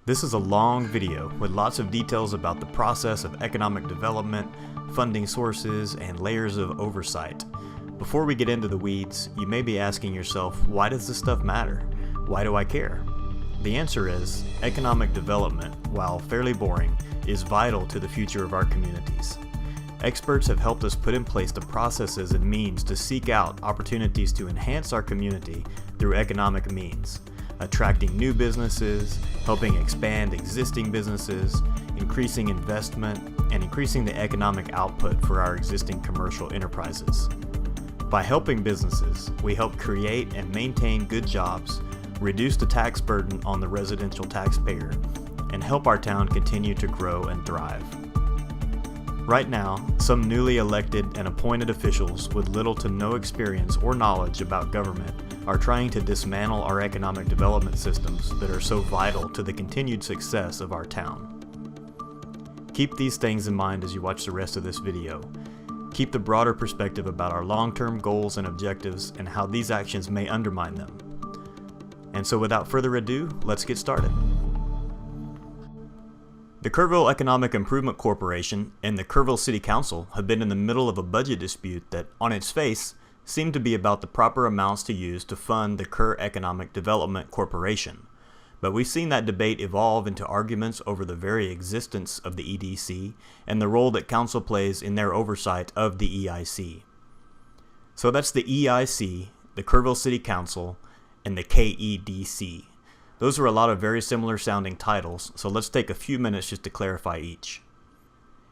This is a long video with lots of details about the process of economic development, funding sources, and layers of oversight. Before we get into the weeds, you may be asking yourself, why does this stuff matter? Why do I care? The answer is, economic development, while fairly boring, is vital to the future of our communities. Experts have helped us put in place the processes and means to seek out opportunities to enhance our community through economic means, attracting new businesses, helping expand existing businesses, increasing investment, and increasing the economic output for our existing commercial enterprises. By helping businesses, we help create and maintain good jobs, reduce the tax burden on the residential taxpayer, and help our town continue to grow and thrive. Right now, some newly elected and appointed officials with little to no experience or knowledge about government are trying to dismantle our economic development systems that are so vital to the continued success of our town. Keep these things in mind as you watch the rest of this video. Keep the broader perspective about our long-term goals and objectives and how these actions may undermine them. And so without further ado, let's get started. The Kerrville Economic Improvement Corporation and the Kerrville City Council have been in the middle of a budget dispute that, on its face, seemed to be about the proper amounts to use to fund the Kerr Economic Development Corporation. But we've seen that debate evolve into arguments over the very existence of the EDC and the role that council plays in their oversight of the EIC. So that's the EIC, the Kerrville City Council, and the KEDC. Those are a lot of very similar sounding titles, so let's take a few minutes just to clarify each.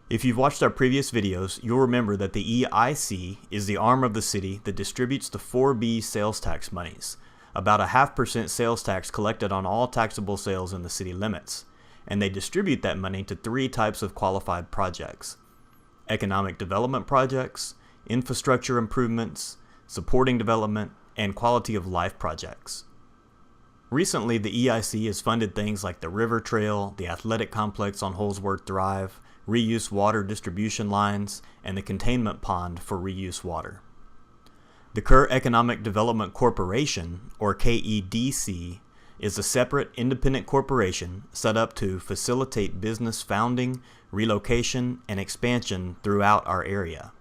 If you've watched our previous videos, you'll remember that the EIC is the arm of the city that distributes the 4B sales tax monies, about a 0.5% sales tax collected on all taxable sales in the city limits, and they distribute that money to 3 types of qualified projects: economic development projects, infrastructure improvements, supporting development, and quality of life projects. Recently, the EIC has funded things like the river trail, the athletic complex on Holsworth Drive, reuse water distribution lines, and the containment pond for reuse water. The Kerr Economic Development Corporation, or KEDC, is a separate independent corporation set up to facilitate business founding, relocation, and expansion throughout our area.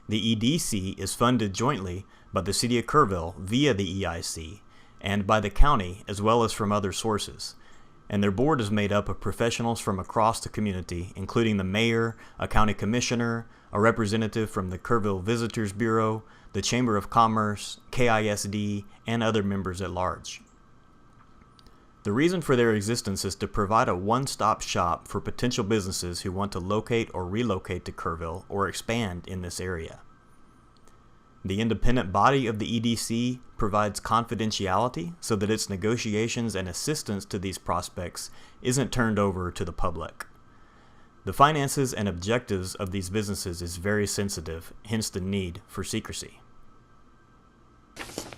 The EDC is funded jointly by the City of Kerrville via the EIC and by the county as well as from other sources, and their board is made up of professionals from across the community, including the mayor, a county commissioner, a representative from the Kerrville Visitors Bureau, the Chamber of Commerce, KISD, and other members at large. The reason for their existence is to provide a one-stop shop for potential businesses who want to locate or relocate to Kerrville or expand in this area. The independent body of the EDC provides confidentiality so that its negotiations and assistance to these prospects isn't turned over to the public. The finances and objectives of these businesses is very sensitive, hence the need for secrecy.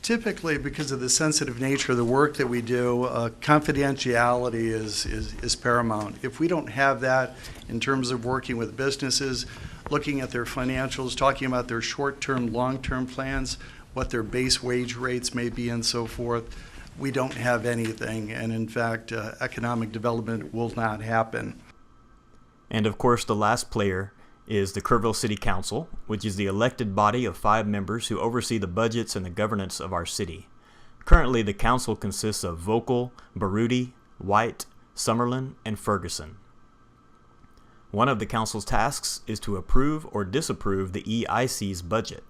Typically, because of the sensitive nature of the work that we do, confidentiality is paramount. If we don't have that in terms of working with businesses, looking at their financials, talking about their short-term, long-term plans, what their base wage rates may be and so forth, we don't have anything. And in fact, economic development will not happen. And of course, the last player is the Kerrville City Council, which is the elected body of 5 members who oversee the budgets and the governance of our city. Currently, the council consists of Vocal, Baruti, White, Summerlin, and Ferguson. One of the council's tasks is to approve or disapprove the EIC's budget,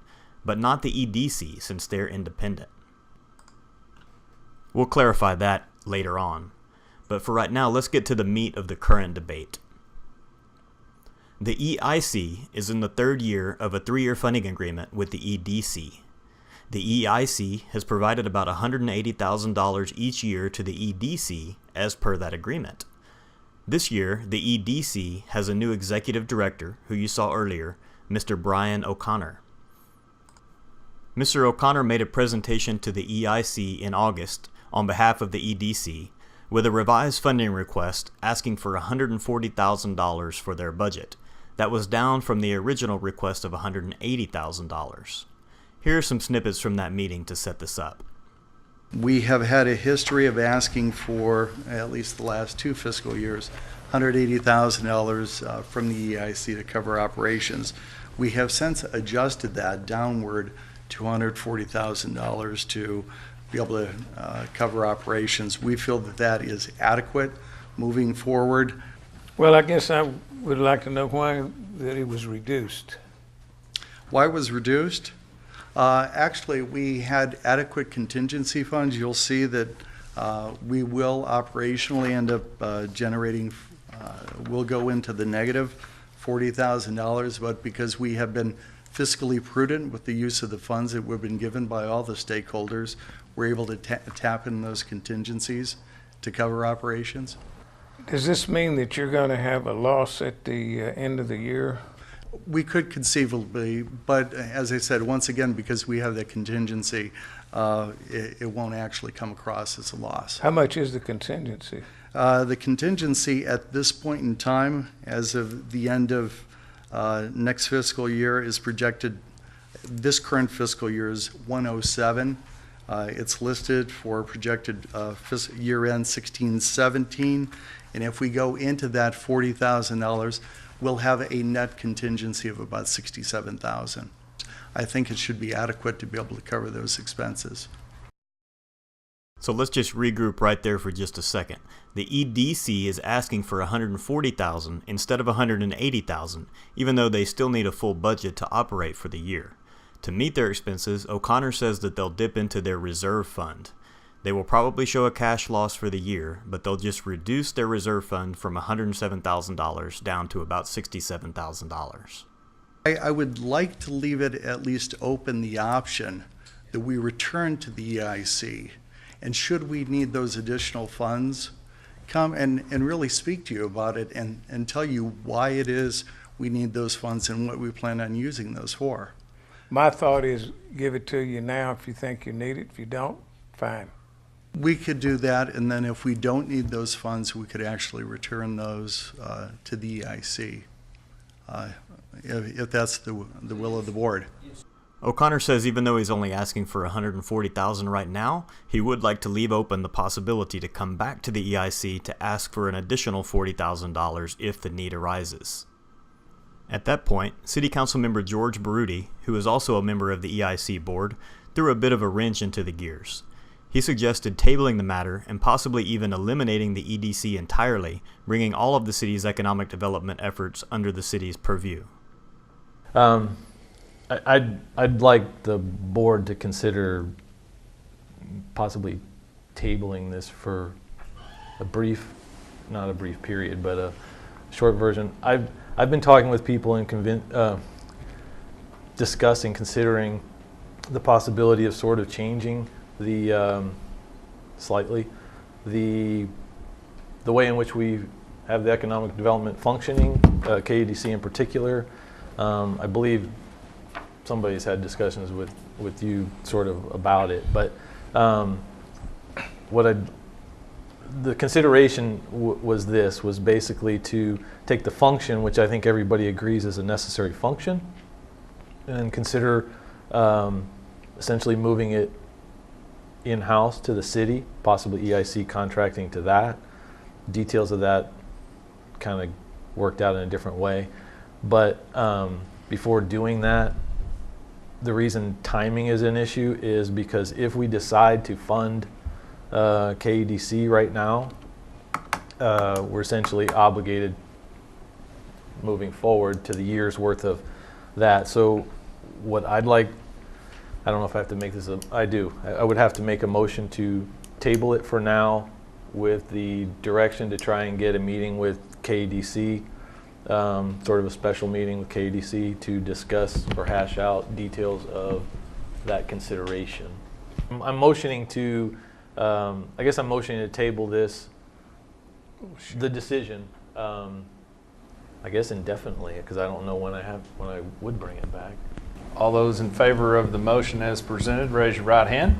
but not the EDC since they're independent. We'll clarify that later on, but for right now, let's get to the meat of the current debate. The EIC is in the 3rd year of a 3-year funding agreement with the EDC. The EIC has provided about $180,000 each year to the EDC as per that agreement. This year, the EDC has a new executive director, who you saw earlier, Mr. Brian O'Connor. Mr. O'Connor made a presentation to the EIC in August on behalf of the EDC with a revised funding request asking for $140,000 for their budget. That was down from the original request of $180,000. Here are some snippets from that meeting to set this up. We have had a history of asking for, at least the last 2 fiscal years, $180,000 from the EIC to cover operations. We have since adjusted that downward to $140,000 to be able to cover operations. We feel that that is adequate moving forward. Well, I guess I would like to know why that it was reduced. Why it was reduced? Actually, we had adequate contingency funds. You'll see that we will operationally end up generating, we'll go into the negative $40,000, but because we have been fiscally prudent with the use of the funds that we've been given by all the stakeholders, we're able to tap in those contingencies to cover operations. Does this mean that you're going to have a loss at the end of the year? We could conceivably, but as I said, once again, because we have the contingency, it won't actually come across as a loss. How much is the contingency? The contingency at this point in time, as of the end of next fiscal year, is projected, this current fiscal year is 107. It's listed for projected year-end 16-17, and if we go into that $40,000, we'll have a net contingency of about $67,000. I think it should be adequate to be able to cover those expenses. So let's just regroup right there for just a second. The EDC is asking for $140,000 instead of $180,000, even though they still need a full budget to operate for the year. To meet their expenses, O'Connor says that they'll dip into their reserve fund. They will probably show a cash loss for the year, but they'll just reduce their reserve fund from $107,000 down to about $67,000. I would like to leave it at least open the option that we return to the EIC. And should we need those additional funds, come and really speak to you about it and tell you why it is we need those funds and what we plan on using those for. My thought is give it to you now if you think you need it. If you don't, fine. We could do that, and then if we don't need those funds, we could actually return those to the EIC, if that's the will of the board. O'Connor says even though he's only asking for $140,000 right now, he would like to leave open the possibility to come back to the EIC to ask for an additional $40,000 if the need arises. At that point, City Council member George Baruti, who is also a member of the EIC board, threw a bit of a wrench into the gears. He suggested tabling the matter and possibly even eliminating the EDC entirely, bringing all of the city's economic development efforts under the city's purview. I'd like the board to consider possibly tabling this for a brief, not a brief period, but a short version. I've been talking with people and discussing, considering the possibility of sort of changing the slightly the way in which we have the economic development functioning, KEDC in particular. I believe somebody's had discussions with you sort of about it, but the consideration was basically to take the function, which I think everybody agrees is a necessary function, and consider essentially moving it in-house to the city, possibly EIC contracting to that. Details of that kind of worked out in a different way. But before doing that, the reason timing is an issue is because if we decide to fund KEDC right now, we're essentially obligated moving forward to the year's worth of that. So what I'd like, I don't know if I have to make this, I do. I would have to make a motion to table it for now with the direction to try and get a meeting with KEDC, sort of a special meeting with KEDC to discuss or hash out details of that consideration. I'm motioning to, I guess I'm motioning to table this, the decision, I guess indefinitely, because I don't know when I would bring it back. All those in favor of the motion as presented, raise your right hand.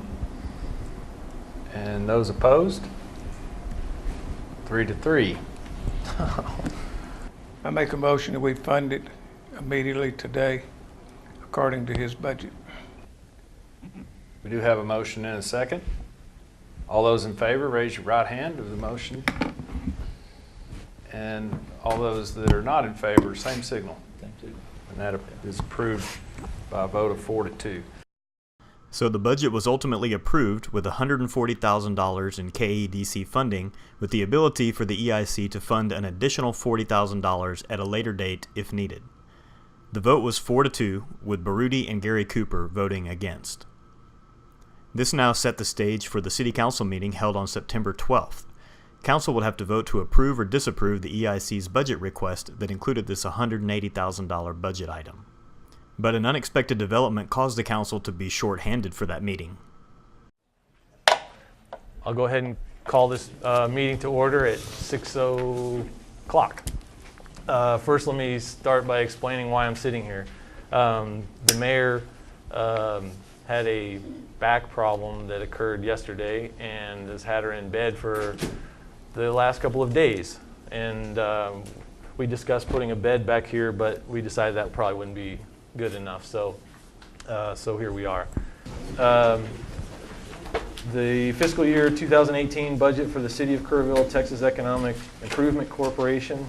And those opposed? 3-3. I make a motion that we fund it immediately today according to his budget. We do have a motion and a second. All those in favor, raise your right hand of the motion. And all those that are not in favor, same signal. And that is approved by a vote of 4-2. So the budget was ultimately approved with $140,000 in KEDC funding, with the ability for the EIC to fund an additional $40,000 at a later date if needed. The vote was 4-2, with Baruti and Gary Cooper voting against. This now set the stage for the City Council meeting held on September 12th. Council would have to vote to approve or disapprove the EIC's budget request that included this $180,000 budget item. But an unexpected development caused the council to be short-handed for that meeting. I'll go ahead and call this meeting to order at 6:00. First, let me start by explaining why I'm sitting here. The mayor had a back problem that occurred yesterday and has had her in bed for the last couple of days. And we discussed putting a bed back here, but we decided that probably wouldn't be good enough. So here we are. The fiscal year 2018 budget for the City of Kerrville, Texas Economic Improvement Corporation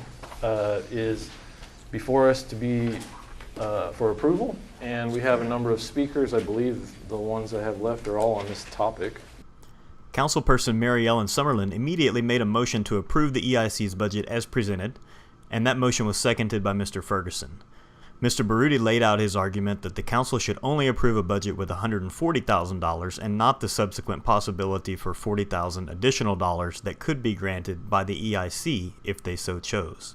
is before us to be for approval, and we have a number of speakers. I believe the ones I have left are all on this topic. Councilperson Mary Ellen Summerlin immediately made a motion to approve the EIC's budget as presented, and that motion was seconded by Mr. Ferguson. Mr. Baruti laid out his argument that the council should only approve a budget with $140,000 and not the subsequent possibility for $40,000 additional dollars that could be granted by the EIC if they so chose.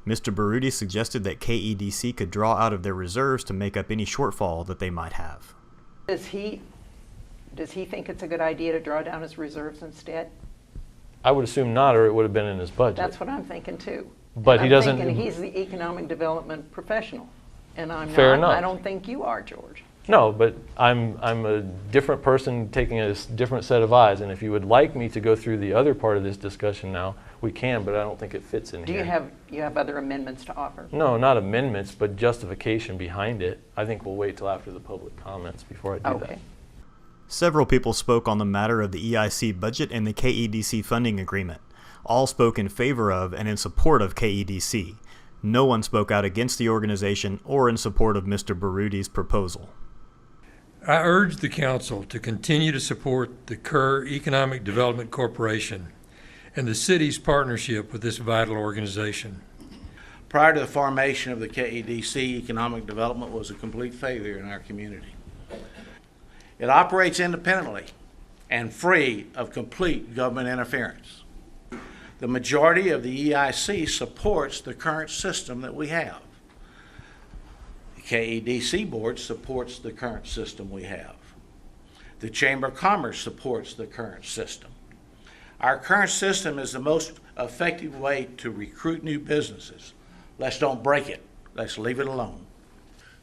Mr. Baruti suggested that KEDC could draw out of their reserves to make up any shortfall that they might have. Does he think it's a good idea to draw down his reserves instead? I would assume not, or it would have been in his budget. That's what I'm thinking too. But he doesn't. I'm thinking he's the economic development professional, and I'm Fair not. enough. I don't think you are, George. No, but I'm a different person taking a different set of eyes, and if you would like me to go through the other part of this discussion now, we can, but I don't think it fits in Do here. you have other amendments to offer? No, not amendments, but justification behind it. I think we'll wait till after the public comments before I do Okay. that. Several people spoke on the matter of the EIC budget and the KEDC funding agreement. All spoke in favor of and in support of KEDC. No one spoke out against the organization or in support of Mr. Baruti's proposal. I urge the council to continue to support the Kerr Economic Development Corporation and the city's partnership with this vital organization. Prior to the formation of the KEDC, economic development was a complete failure in our community. It operates independently and free of complete government interference. The majority of the EIC supports the current system that we have. The KEDC board supports the current system we have. The Chamber of Commerce supports the current system. Our current system is the most effective way to recruit new businesses. Let's don't break it. Let's leave it alone.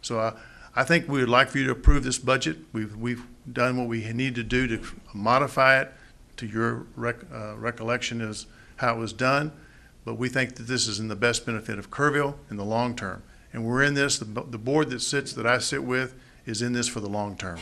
So I think we would like for you to approve this budget. We've done what we need to do to modify it to your recollection as how it was done, but we think that this is in the best benefit of Kerrville in the long term. And we're in this, the board that I sit with is in this for the long term.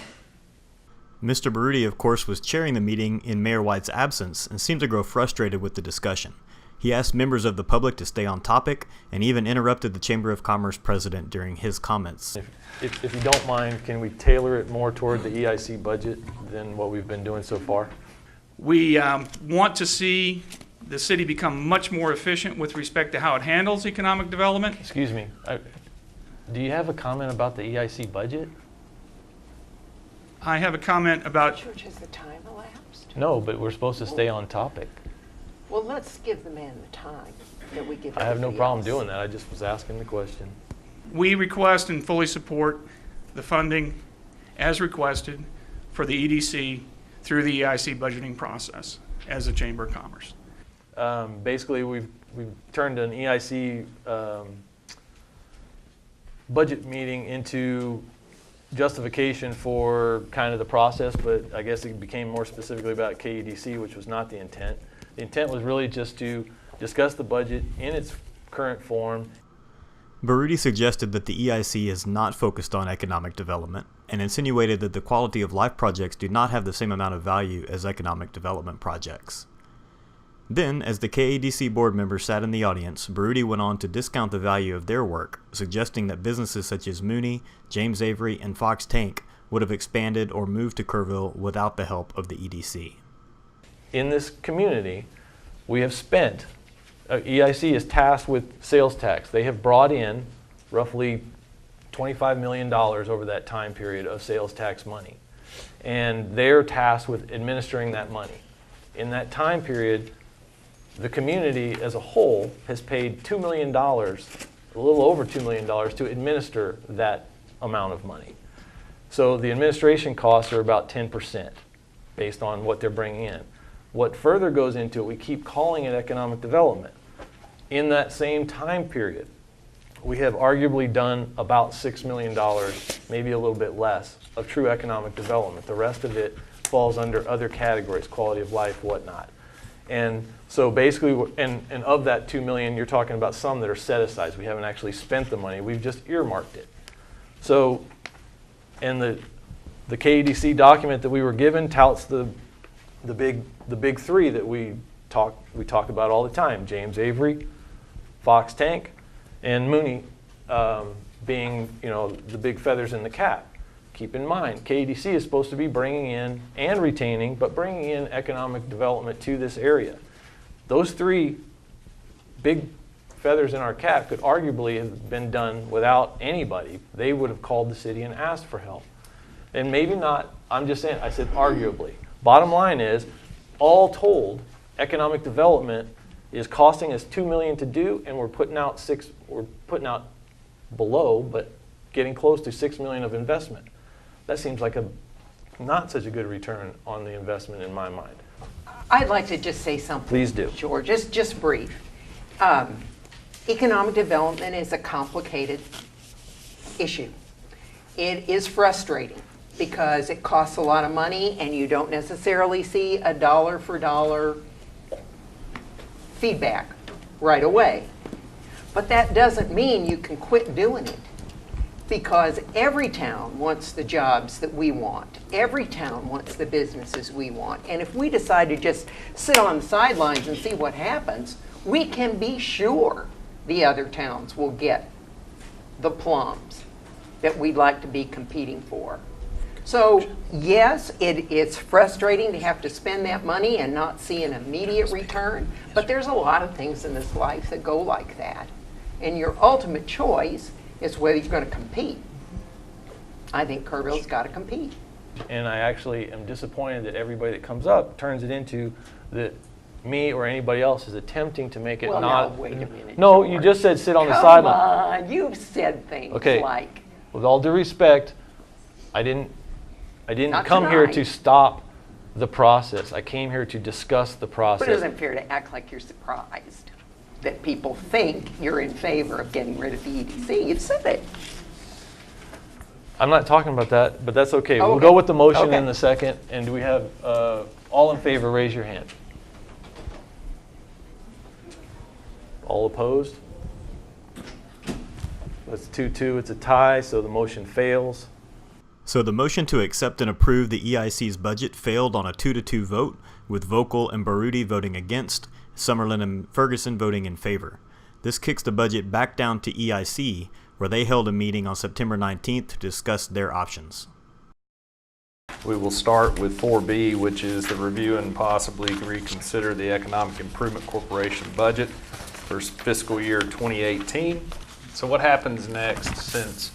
Mr. Baruti, of course, was chairing the meeting in Mayor White's absence and seemed to grow frustrated with the discussion. He asked members of the public to stay on topic and even interrupted the Chamber of Commerce president during his comments. If you don't mind, can we tailor it more toward the EIC budget than what we've been doing so far? We want to see the city become much more efficient with respect to how it handles economic development. Excuse me. Do you have a comment about the EIC budget? I have a comment about, George, has the time elapsed? No, but we're supposed to stay on topic. Well, let's give the man the time that we give I have no everybody problem else. doing that. I just was asking the question. we request and fully support the funding as requested for the EDC through the EIC budgeting process as a Chamber of Commerce. Basically, we've turned an EIC budget meeting into justification for kind of the process, but I guess it became more specifically about KEDC, which was not the intent. The intent was really just to discuss the budget in its current form. Baruti suggested that the EIC is not focused on economic development and insinuated that the quality of life projects do not have the same amount of value as economic development projects. Then, as the KEDC board members sat in the audience, Baruti went on to discount the value of their work, suggesting that businesses such as Mooney, James Avery, and Fox Tank would have expanded or moved to Kerrville without the help of the EDC. In this community, we have spent, EIC is tasked with sales tax. They have brought in roughly $25 million over that time period of sales tax money. And they're tasked with administering that money. In that time period, the community as a whole has paid $2 million, a little over $2 million, to administer that amount of money. So the administration costs are about 10% based on what they're bringing in. What further goes into it, we keep calling it economic development. In that same time period, we have arguably done about $6 million, maybe a little bit less, of true economic development. The rest of it falls under other categories, quality of life, whatnot. And so basically, and of that $2 million, you're talking about some that are set aside. We haven't actually spent the money. We've just earmarked it. So, and the KEDC document that we were given touts the big three that we talk about all the time: James Avery, Fox Tank, and Mooney being, the big feathers in the cap. Keep in mind, KEDC is supposed to be bringing in and retaining, but bringing in economic development to this area. Those three big feathers in our cap could arguably have been done without anybody. They would have called the city and asked for help. And maybe not, I'm just saying, I said arguably. Bottom line is, all told, economic development is costing us $2 million to do, and we're putting out below, but getting close to $6 million of investment. That seems like not such a good return on the investment in my mind. I'd like to just say something. Please do. George, just brief. Economic development is a complicated issue. It is frustrating because it costs a lot of money and you don't necessarily see a dollar for dollar feedback right away. But that doesn't mean you can quit doing it, because every town wants the jobs that we want. Every town wants the businesses we want. And if we decide to just sit on the sidelines and see what happens, we can be sure the other towns will get the plums that we'd like to be competing for. So yes, it's frustrating to have to spend that money and not see an immediate return, but there's a lot of things in this life that go like that. And your ultimate choice is whether you're going to compete. I think Kerrville's got to compete. And I actually am disappointed that everybody that comes up turns it into that me or anybody else is attempting to make it Well, not. now, wait a minute. No, George. you just said sit on the sideline. Come on, you've said things like. With all due respect, I didn't Not come here tonight. to stop the process. I came here to discuss the process. But it isn't fair to act like you're surprised that people think you're in favor of getting rid of the EDC. You've said it. I'm not talking about that, but that's okay. Oh, We'll okay. go with the motion Okay. in the second. And do we have all in favor? Raise your hand. All opposed? It's 2-2. It's a tie, so the motion fails. So the motion to accept and approve the EIC's budget failed on a 2-2 vote, with Vogel and Baruti voting against, Summerlin and Ferguson voting in favor. This kicks the budget back down to EIC, where they held a meeting on September 19th to discuss their options. We will start with 4B, which is the review and possibly reconsider the Economic Improvement Corporation budget for fiscal year 2018. So what happens next since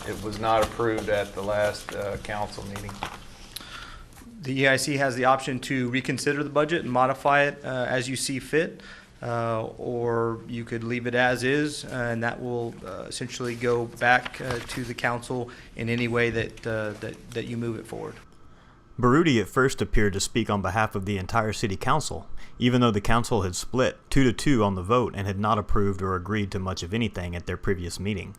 it was not approved at the last council meeting? The EIC has the option to reconsider the budget and modify it as you see fit, or you could leave it as is, and that will essentially go back to the council in any way that you move it forward. Baruti at first appeared to speak on behalf of the entire city council, even though the council had split 2-2 on the vote and had not approved or agreed to much of anything at their previous meeting.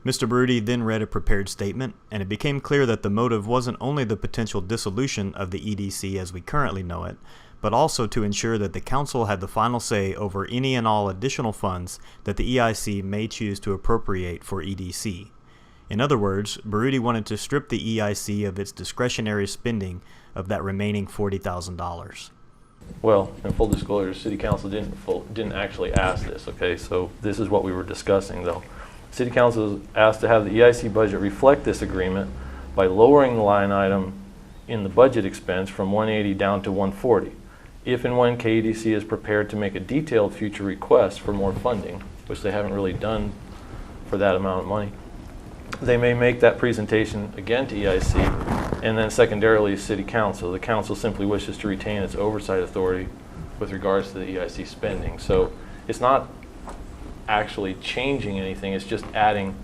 Mr. Baruti then read a prepared statement, and it became clear that the motive wasn't only the potential dissolution of the EDC as we currently know it, but also to ensure that the council had the final say over any and all additional funds that the EIC may choose to appropriate for EDC. In other words, Baruti wanted to strip the EIC of its discretionary spending of that remaining $40,000. Well, in full disclosure, City Council didn't actually ask this, okay? So this is what we were discussing, though. City Council was asked to have the EIC budget reflect this agreement by lowering the line item in the budget expense from 180 down to 140. If and when KEDC is prepared to make a detailed future request for more funding, which they haven't really done for that amount of money, they may make that presentation again to EIC and then secondarily City Council. The Council simply wishes to retain its oversight authority with regards to the EIC spending. So it's not actually changing anything, it's just adding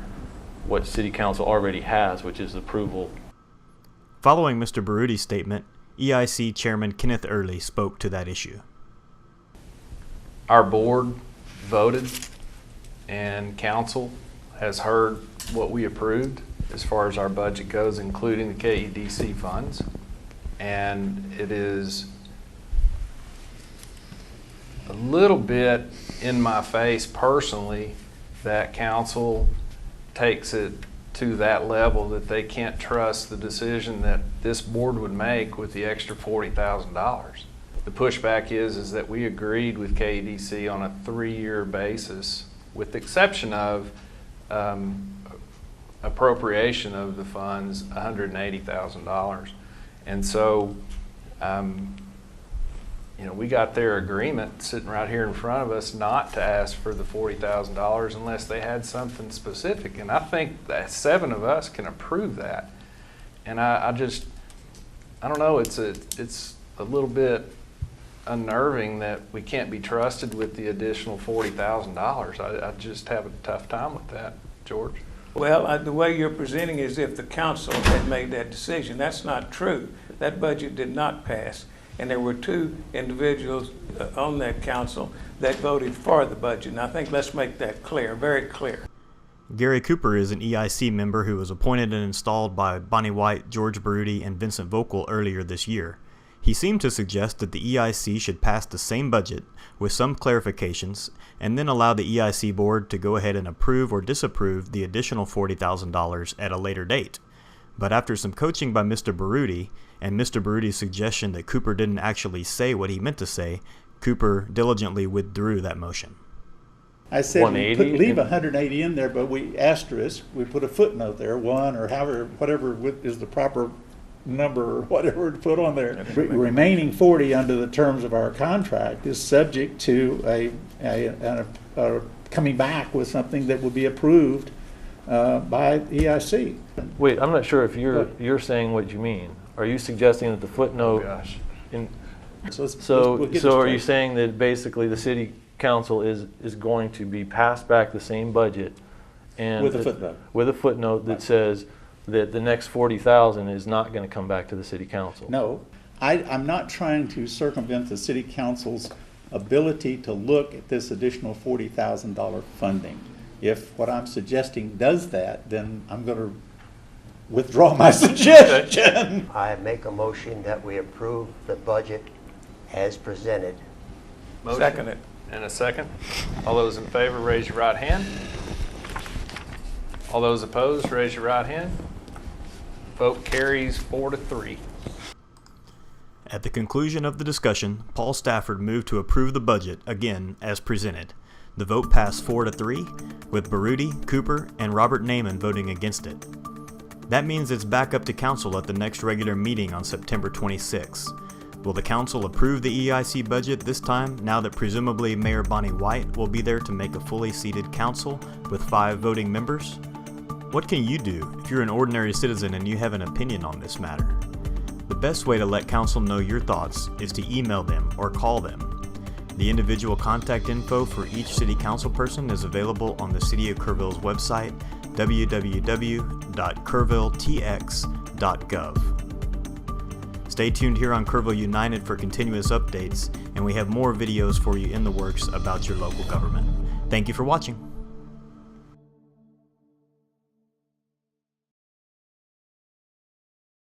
what City Council already has, which is approval. Following Mr. Baruti's statement, EIC Chairman Kenneth Early spoke to that issue. Our board voted and council has heard what we approved as far as our budget goes, including the KEDC funds. And it is a little bit in my face personally that council takes it to that level that they can't trust the decision that this board would make with the extra $40,000. The pushback is that we agreed with KEDC on a 3-year basis, with the exception of appropriation of the funds, $180,000. And so, we got their agreement sitting right here in front of us not to ask for the $40,000 unless they had something specific. And I think that 7 of us can approve that. And I don't know, it's a little bit unnerving that we can't be trusted with the additional $40,000. I just have a tough time with that, George. Well, the way you're presenting is if the council had made that decision. That's not true. That budget did not pass. And there were 2 individuals on that council that voted for the budget. And I think let's make that clear, very clear. Gary Cooper is an EIC member who was appointed and installed by Bonnie White, George Baruti, and Vincent Vogel earlier this year. He seemed to suggest that the EIC should pass the same budget with some clarifications and then allow the EIC board to go ahead and approve or disapprove the additional $40,000 at a later date. But after some coaching by Mr. Baruti and Mr. Baruti's suggestion that Cooper didn't actually say what he meant to say, Cooper diligently withdrew that motion. I said leave 180 in there, but we put a footnote there, 1 or whatever is the proper number or whatever to put on there. Remaining 40 under the terms of our contract is subject to a coming back with something that will be approved by EIC. Wait, I'm not sure if you're saying what you mean. Are you suggesting that the footnote? Oh, gosh. So are you saying that basically the City Council is going to be passed back the same budget and with a footnote? With a footnote that says that the next $40,000 is not going to come back to the City Council? No, I'm not trying to circumvent the City Council's ability to look at this additional $40,000 funding. If what I'm suggesting does that, then I'm going to withdraw my suggestion. I make a motion that we approve the budget as presented. Motion. Second it. And a second. All those in favor, raise your right hand. All those opposed, raise your right hand. Vote carries 4-3. At the conclusion of the discussion, Paul Stafford moved to approve the budget again as presented. The vote passed 4-3, with Baruti, Cooper, and Robert Naiman voting against it. That means it's back up to council at the next regular meeting on September 26. Will the council approve the EIC budget this time, now that presumably Mayor Bonnie White will be there to make a fully seated council with 5 voting members? What can you do if you're an ordinary citizen and you have an opinion on this matter? The best way to let council know your thoughts is to email them or call them. The individual contact info for each city council person is available on the City of Kerrville's website, www.kerrvilletx.gov. Stay tuned here on Kerrville United for continuous updates, and we have more videos for you in the works about your local government. Thank you for watching.